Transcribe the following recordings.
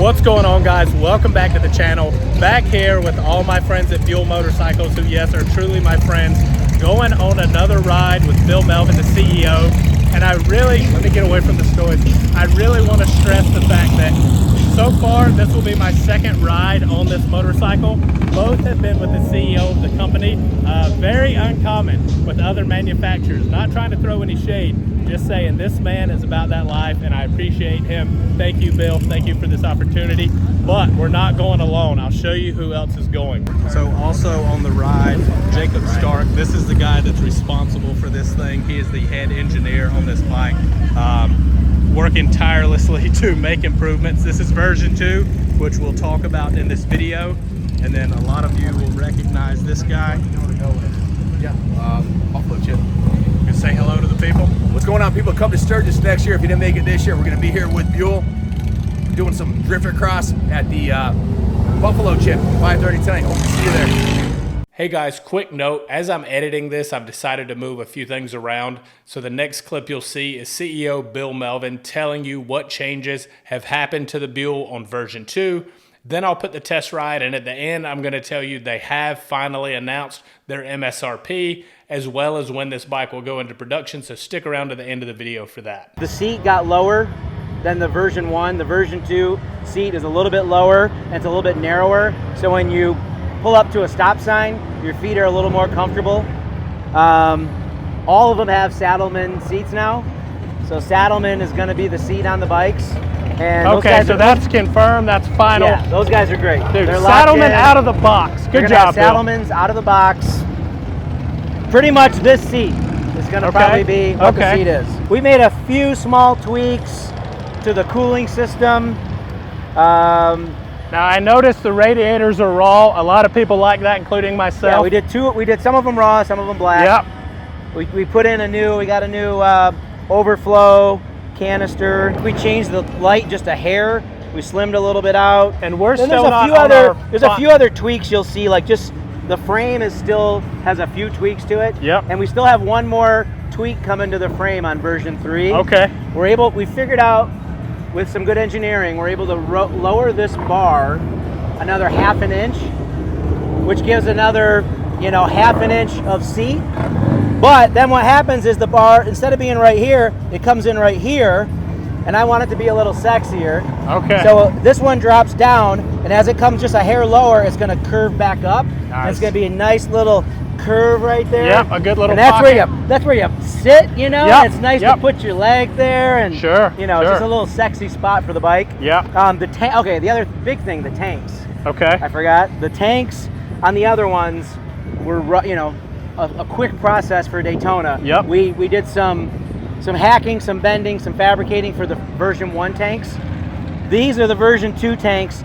What's going on, guys? Welcome back to the channel. Back here with all my friends at Buell Motorcycles, who, yes, are truly my friends, going on another ride with Bill Melvin, the CEO. And I really, let me get away from the stories. I really want to stress the fact that so far, this will be my second ride on this motorcycle. Both have been with the CEO of the company. Very uncommon with other manufacturers. Not trying to throw any shade, just saying this man is about that life, and I appreciate him. Thank you, Bill. Thank you for this opportunity. But we're not going alone. I'll show you who else is going. So also on the ride, Jacob Stark. This is the guy that's responsible for this thing. He is the head engineer on this bike. Working tirelessly to make improvements. This is version 2, which we'll talk about in this video. And then a lot of you will recognize this guy. Yeah, Buffalo Chip. You can say hello to the people. What's going on, people? Come to Sturgis next year. If you didn't make it this year, we're going to be here with Buell doing some drifter cross at the Buffalo Chip, 5:30 tonight. Hope to see you there. Hey guys, quick note, as I'm editing this, I've decided to move a few things around. So the next clip you'll see is CEO Bill Melvin telling you what changes have happened to the Buell on version 2. Then I'll put the test ride, and at the end, I'm gonna tell you they have finally announced their MSRP, as well as when this bike will go into production, so stick around to the end of the video for that. The seat got lower than the version 1. The version 2 seat is a little bit lower, and it's a little bit narrower, so when you pull up to a stop sign, your feet are a little more comfortable. All of them have Saddlemen seats now. So Saddlemen is going to be the seat on the bikes. And okay, so that's confirmed, that's final. Yeah, those guys are great. Dude, they're Saddlemen out of the box. Good job, Bill. Saddlemen's out of the box. Pretty much this seat is going to probably be what the seat is. We made a few small tweaks to the cooling system. Now I noticed the radiators are raw. A lot of people like that, including myself. Yeah, we did two. We did some of them raw, some of them black. Yep. We put in we got a new overflow canister. We changed the light just a hair. We slimmed a little bit out. And we're then still there's a few other tweaks you'll see, like just the frame still has a few tweaks to it. Yep. And we still have one more tweak coming to the frame on version 3. Okay. We figured out, with some good engineering, we're able to lower this bar another ½ an inch, which gives another, ½ an inch of seat. But then what happens is the bar, instead of being right here, it comes in right here, and I want it to be a little sexier. Okay. So this one drops down, and as it comes just a hair lower, it's going to curve back up. Nice. And it's going to be a nice little curve right there. Yep, a good little and that's pocket. Where you sit, Yep, and it's nice to put your leg there, and sure, it's just a little sexy spot for the bike. Yeah. The other big thing, the tanks. Okay. I forgot. The tanks on the other ones were, a quick process for Daytona. Yep. We did some hacking, some bending, some fabricating for the version 1 tanks. These are the version 2 tanks.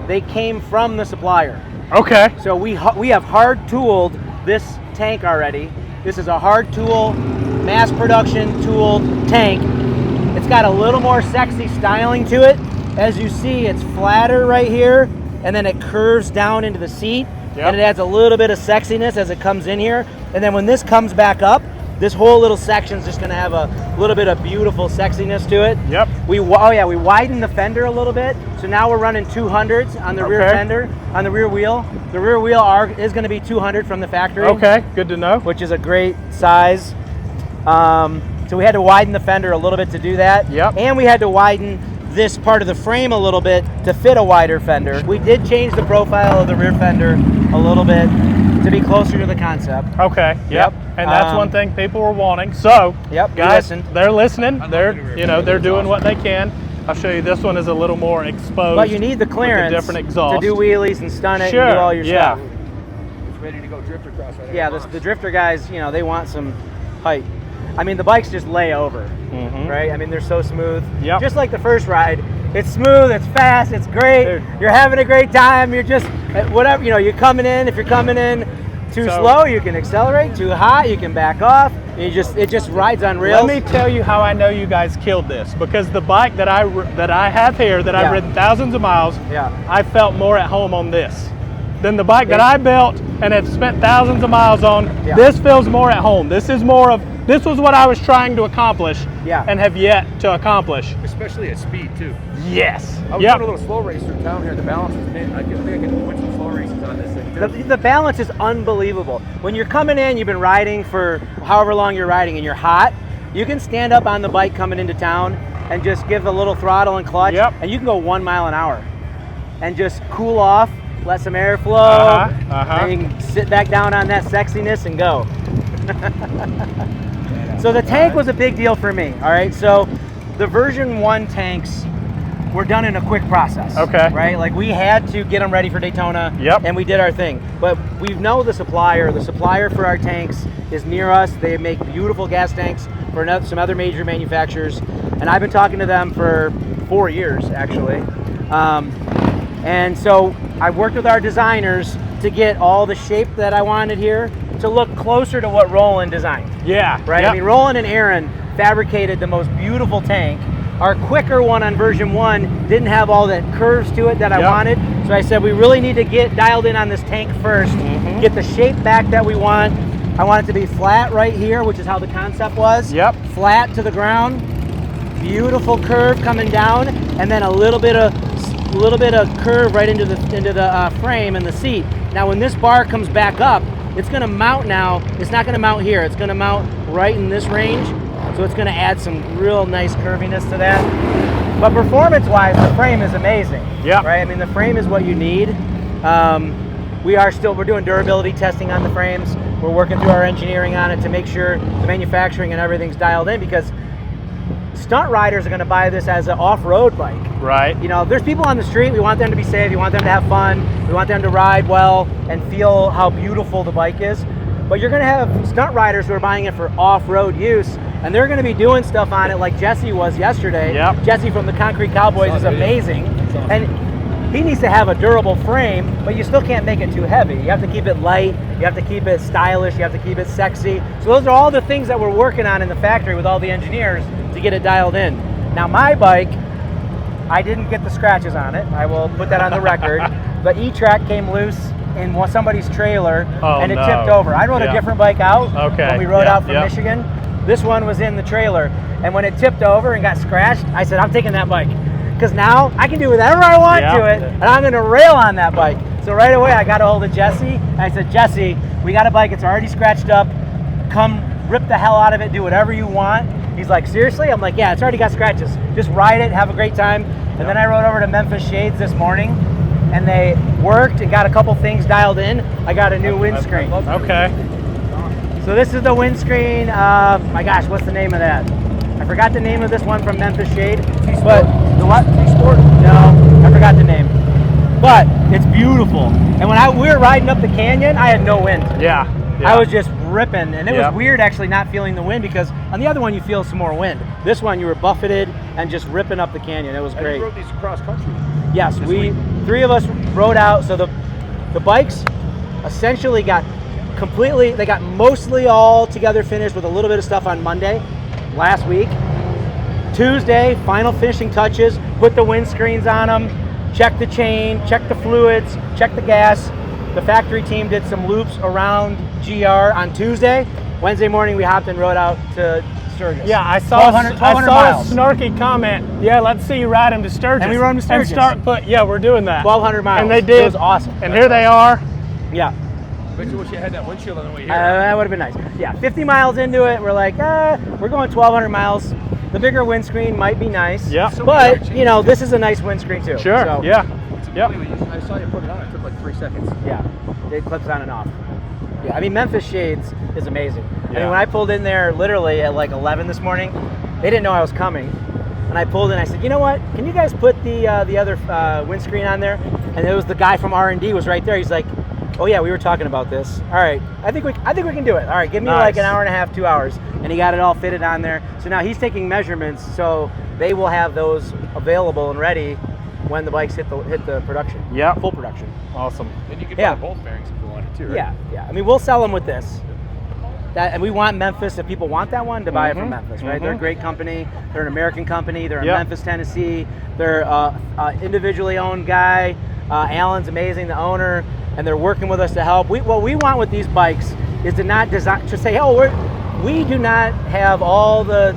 They came from the supplier. Okay. So we have hard tooled this tank already. This is a hard tool, mass production tooled tank. It's got a little more sexy styling to it. As you see, it's flatter right here, and then it curves down into the seat. Yep. And it adds a little bit of sexiness as it comes in here. And then when this comes back up, this whole little section is just going to have a little bit of beautiful sexiness to it. Yep. We widened the fender a little bit, so now we're running 200s on the rear fender, on the rear wheel. The rear wheel arc is going to be 200 from the factory. Okay, good to know. Which is a great size. So we had to widen the fender a little bit to do that. Yep. And we had to widen this part of the frame a little bit to fit a wider fender. We did change the profile of the rear fender a little bit to be closer to the concept. Okay. Yep. And that's one thing people were wanting. So, guys, they're listening. They're doing what they can. I'll show you. This one is a little more exposed. But you need the clearance with the different exhaust to do wheelies and stunt it and do all your stuff. It's ready to go drifter cross right now. Yeah, the drifter guys, they want some height. I mean, the bikes just lay over, right? I mean, they're so smooth. Yep. Just like the first ride. It's smooth, it's fast, it's great. Dude. You're having a great time. You're just, whatever, you're coming in. If you're coming in too slow, you can accelerate. Too hot, you can back off. It just rides on rails. Let me tell you how I know you guys killed this, because the bike that I have here, that I've ridden thousands of miles, I felt more at home on this. than the bike that I built and have spent thousands of miles on. Yeah. This feels more at home. This is more of, this was what I was trying to accomplish and have yet to accomplish. Especially at speed too. Yes. I was doing a little slow race through town here. The balance is mint. I think I can win some slow races on this thing too. The balance is unbelievable. When you're coming in, you've been riding for however long you're riding and you're hot, you can stand up on the bike coming into town and just give a little throttle and clutch, and you can go 1 mile an hour and just cool off, let some air flow, and you can sit back down on that sexiness and go. So the tank was a big deal for me, all right? So the version 1 tanks were done in a quick process, right? Like we had to get them ready for Daytona, and we did our thing. But we know the supplier for our tanks is near us. They make beautiful gas tanks for some other major manufacturers, and I've been talking to them for 4 years, actually. And so I worked with our designers to get all the shape that I wanted here to look closer to what Roland designed. Right? I mean, Roland and Aaron fabricated the most beautiful tank. Our quicker one on version 1 didn't have all the curves to it that I wanted. So I said, we really need to get dialed in on this tank first, get the shape back that we want. I want it to be flat right here, which is how the concept was. Flat to the ground, beautiful curve coming down, and then a little bit of curve right into the frame and the seat. Now when this bar comes back up, it's going to mount now. It's not going to mount here. It's going to mount right in this range. So it's going to add some real nice curviness to that. But performance-wise, the frame is amazing. Right? I mean, the frame is what you need. We're doing durability testing on the frames. We're working through our engineering on it to make sure the manufacturing and everything's dialed in, because stunt riders are going to buy this as an off-road bike. Right. You know, there's people on the street, we want them to be safe, we want them to have fun, we want them to ride well and feel how beautiful the bike is. But you're going to have stunt riders who are buying it for off-road use, and they're going to be doing stuff on it like Jesse was yesterday. Jesse from the Concrete Cowboys is amazing. And he needs to have a durable frame, but you still can't make it too heavy. You have to keep it light, you have to keep it stylish, you have to keep it sexy. So those are all the things that we're working on in the factory with all the engineers to get it dialed in. Now my bike, I didn't get the scratches on it. I will put that on the record. The E-track came loose in somebody's trailer and it tipped over. I rode a different bike out when we rode out from Michigan. This one was in the trailer, and when it tipped over and got scratched, I said, I'm taking that bike, because now I can do whatever I want to it, and I'm going to rail on that bike. So right away I got a hold of Jesse, and I said, Jesse, we got a bike, it's already scratched up, come rip the hell out of it, do whatever you want. He's like, seriously? I'm like, yeah, it's already got scratches, just ride it, have a great time. And then I rode over to Memphis Shades this morning, and they worked and got a couple things dialed in. I got a new windscreen. So this is the windscreen. My gosh, what's the name of that? I forgot the name of this one from Memphis Shade. But the what? T-Sport? No, I forgot the name. But it's beautiful. And when we were riding up the canyon, I had no wind. I was just ripping, and it was weird actually not feeling the wind, because on the other one you feel some more wind. This one you were buffeted and just ripping up the canyon. It was great. And you rode these cross country? Yes, three of us rode out. So the bikes essentially got they got mostly all together finished with a little bit of stuff on Monday last week. Tuesday, final finishing touches, put the windscreens on them, check the chain, check the fluids, check the gas. The factory team did some loops around GR on Tuesday. Wednesday morning we hopped and rode out to Sturgis. Yeah, I saw a miles. snarky comment. Yeah, let's see you ride them to Sturgis. And we rode them to Sturgis. We're doing that. 1,200 miles. And they did. It was awesome. And here they are. Yeah. Bet you wish you had that windshield on the way here. That would have been nice. Yeah, 50 miles into it, we're like, we're going 1,200 miles. The bigger windscreen might be nice. But, you know, this is a nice windscreen too. Sure, so, I saw you put it on. It took like 3 seconds. Yeah, it clips on and off. Yeah, I mean, Memphis Shades is amazing. I mean, when I pulled in there literally at like 11 this morning, they didn't know I was coming. And I pulled in, I said, you know what? Can you guys put the other windscreen on there? And it was the guy from R&D was right there. He's like, oh yeah, we were talking about this. All right, I think we can do it. All right, give me like an hour and a half, 2 hours. And he got it all fitted on there. So now he's taking measurements, so they will have those available and ready when the bikes hit the production. Full production. Awesome. And you can buy both bearings if you wanted to, right? Yeah. I mean, we'll sell them with this. And we want Memphis, if people want that one, to buy it from Memphis, right? They're a great company. They're an American company. They're in Memphis, Tennessee. They're an individually owned guy. Alan's amazing, the owner, and they're working with us to help. What we want with these bikes is to not design, to say, oh, we do not have all the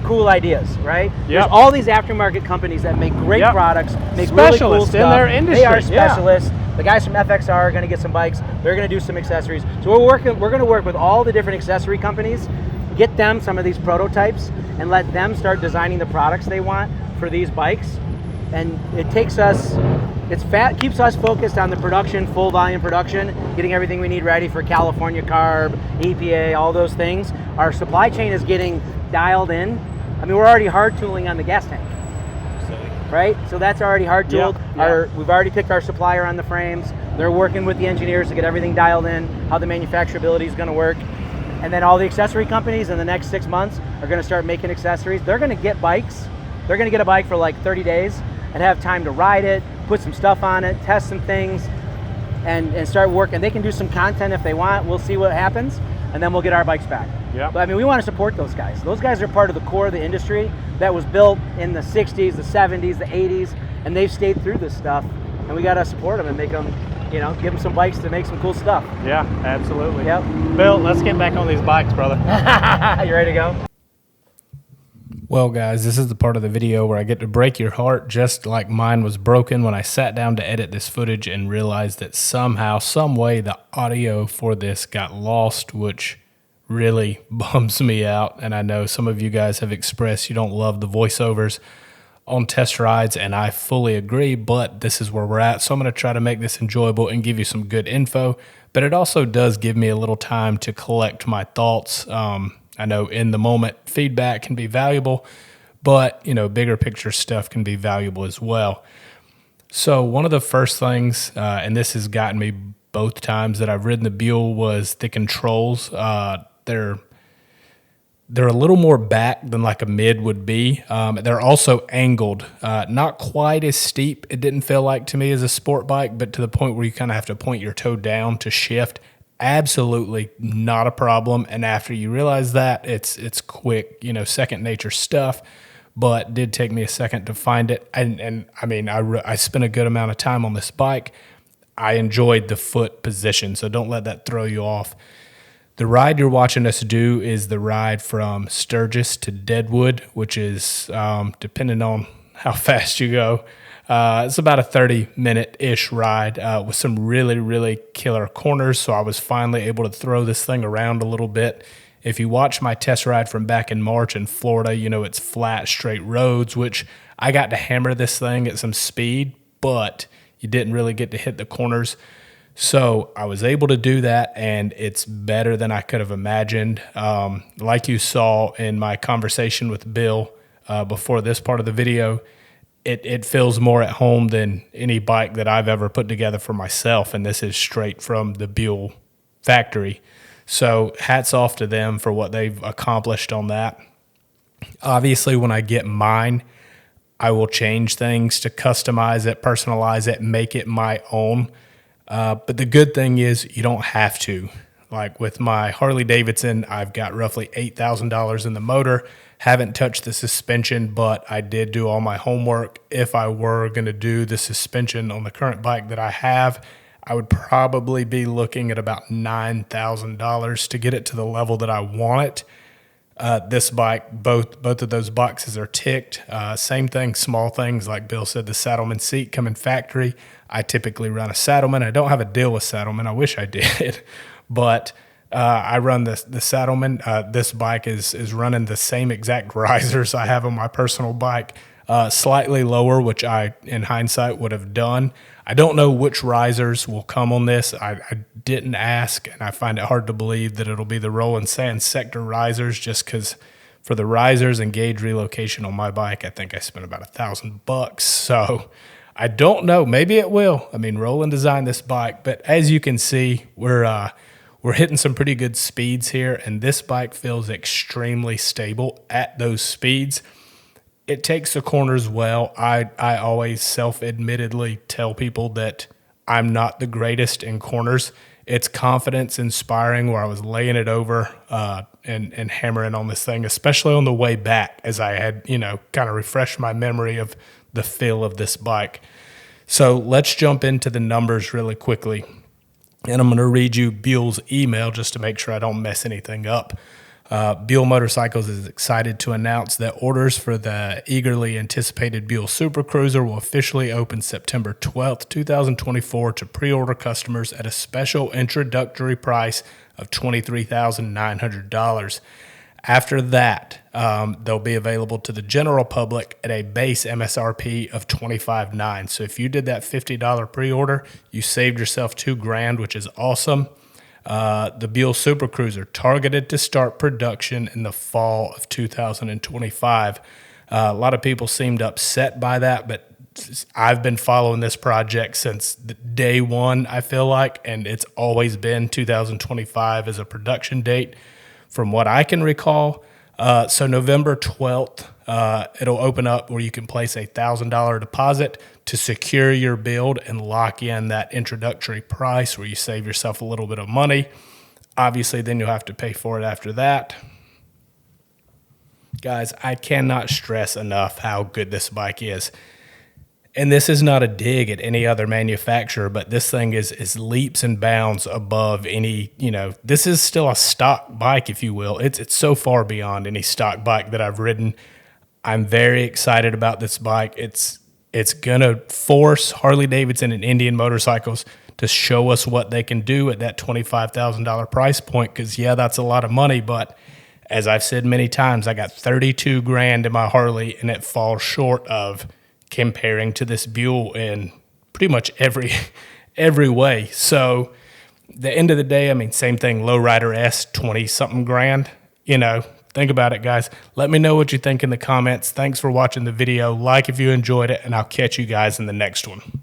cool ideas, right? There's all these aftermarket companies that make great products, make really cool stuff. In their industry. They are specialists. The guys from FXR are going to get some bikes. They're going to do some accessories. So we're going to work with all the different accessory companies, get them some of these prototypes, and let them start designing the products they want for these bikes. And it takes us, keeps us focused on the production, full volume production, getting everything we need ready for California CARB, EPA, all those things. Our supply chain is getting dialed in. I mean, we're already hard tooling on the gas tank, right? So that's already hard tooled. We've already picked our supplier on the frames. They're working with the engineers to get everything dialed in, how the manufacturability is going to work. And then all the accessory companies in the next 6 months are going to start making accessories. They're going to get bikes. They're going to get a bike for like 30 days and have time to ride it, put some stuff on it, test some things, and start working. They can do some content if they want. We'll see what happens, and then we'll get our bikes back. But I mean, we want to support those guys. Those guys are part of the core of the industry that was built in the 60s, the 70s, the 80s, and they've stayed through this stuff, and we got to support them and make them, you know, give them some bikes to make some cool stuff. Yeah, absolutely. Bill, let's get back on these bikes, brother. You ready to go? Well, guys, this is the part of the video where I get to break your heart, just like mine was broken when I sat down to edit this footage and realized that somehow, some way, the audio for this got lost, which really bums me out. And I know some of you guys have expressed you don't love the voiceovers on test rides, and I fully agree, but this is where we're at. So I'm going to try to make this enjoyable and give you some good info, but it also does give me a little time to collect my thoughts. I know in the moment feedback can be valuable, but you know, bigger picture stuff can be valuable as well. So one of the first things, and this has gotten me both times that I've ridden the Buell, was the controls. They're a little more back than like a mid would be. They're also angled, not quite as steep. It didn't feel like to me as a sport bike, but to the point where you kind of have to point your toe down to shift. Absolutely not a problem. And after you realize that, it's quick, you know, second nature stuff. But did take me a second to find it. And I mean, I spent a good amount of time on this bike. I enjoyed the foot position, so don't let that throw you off. The ride you're watching us do is the ride from Sturgis to Deadwood, which is, depending on how fast you go, it's about a 30-minute-ish ride with some really, really killer corners. So I was finally able to throw this thing around a little bit. If you watch my test ride from back in March in Florida, you know it's flat, straight roads, which I got to hammer this thing at some speed, but you didn't really get to hit the corners. So I was able to do that, and it's better than I could have imagined. Like you saw in my conversation with Bill before this part of the video, it feels more at home than any bike that I've ever put together for myself, and this is straight from the Buell factory. So hats off to them for what they've accomplished on that. Obviously, when I get mine, I will change things to customize it, personalize it, make it my own. But the good thing is you don't have to. Like with my Harley Davidson, I've got roughly $8,000 in the motor. Haven't touched the suspension, but I did do all my homework. If I were going to do the suspension on the current bike that I have, I would probably be looking at about $9,000 to get it to the level that I want it. This bike, both of those boxes are ticked. Same thing, small things like Bill said, the Saddleman seat coming factory. I typically run a Saddleman. I don't have a deal with Saddleman. I wish I did, but I run the Saddleman. This bike is running the same exact risers I have on my personal bike, slightly lower, which I, in hindsight, would have done. I don't know which risers will come on this. I didn't ask, and I find it hard to believe that it'll be the Roll and Sand Sector risers, just because for the risers and gauge relocation on my bike, I think I spent about $1,000. So I don't know. Maybe it will. I mean, Roland designed this bike, but as you can see, we're hitting some pretty good speeds here, and this bike feels extremely stable at those speeds. It takes the corners well. I always self-admittedly tell people that I'm not the greatest in corners. It's confidence inspiring where I was laying it over and hammering on this thing, especially on the way back as I had, kind of refreshed my memory of the feel of this bike. So let's jump into the numbers really quickly. And I'm going to read you Buell's email just to make sure I don't mess anything up. Buell Motorcycles is excited to announce that orders for the eagerly anticipated Buell Super Cruiser will officially open September 12th, 2024 to pre-order customers at a special introductory price of $23,900. After that, they'll be available to the general public at a base MSRP of $25,900. So if you did that $50 pre-order, you saved yourself $2,000, which is awesome. The Buell Super Cruiser targeted to start production in the fall of 2025. A lot of people seemed upset by that, but I've been following this project since day one, I feel like, and it's always been 2025 as a production date from what I can recall. So November 12th, it'll open up where you can place a $1,000 deposit to secure your build and lock in that introductory price where you save yourself a little bit of money. Obviously, then you'll have to pay for it after that. Guys, I cannot stress enough how good this bike is. And this is not a dig at any other manufacturer, but this thing is leaps and bounds above any, this is still a stock bike, if you will. It's so far beyond any stock bike that I've ridden. I'm very excited about this bike. It's going to force Harley Davidson and Indian Motorcycles to show us what they can do at that $25,000 price point, because, yeah, that's a lot of money, but as I've said many times, I got $32,000 in my Harley, and it falls short of comparing to this Buell in pretty much every way. So the end of the day, I mean, same thing, Lowrider S, 20-something grand. Think about it, guys. Let me know what you think in the comments. Thanks for watching the video. Like if you enjoyed it, and I'll catch you guys in the next one.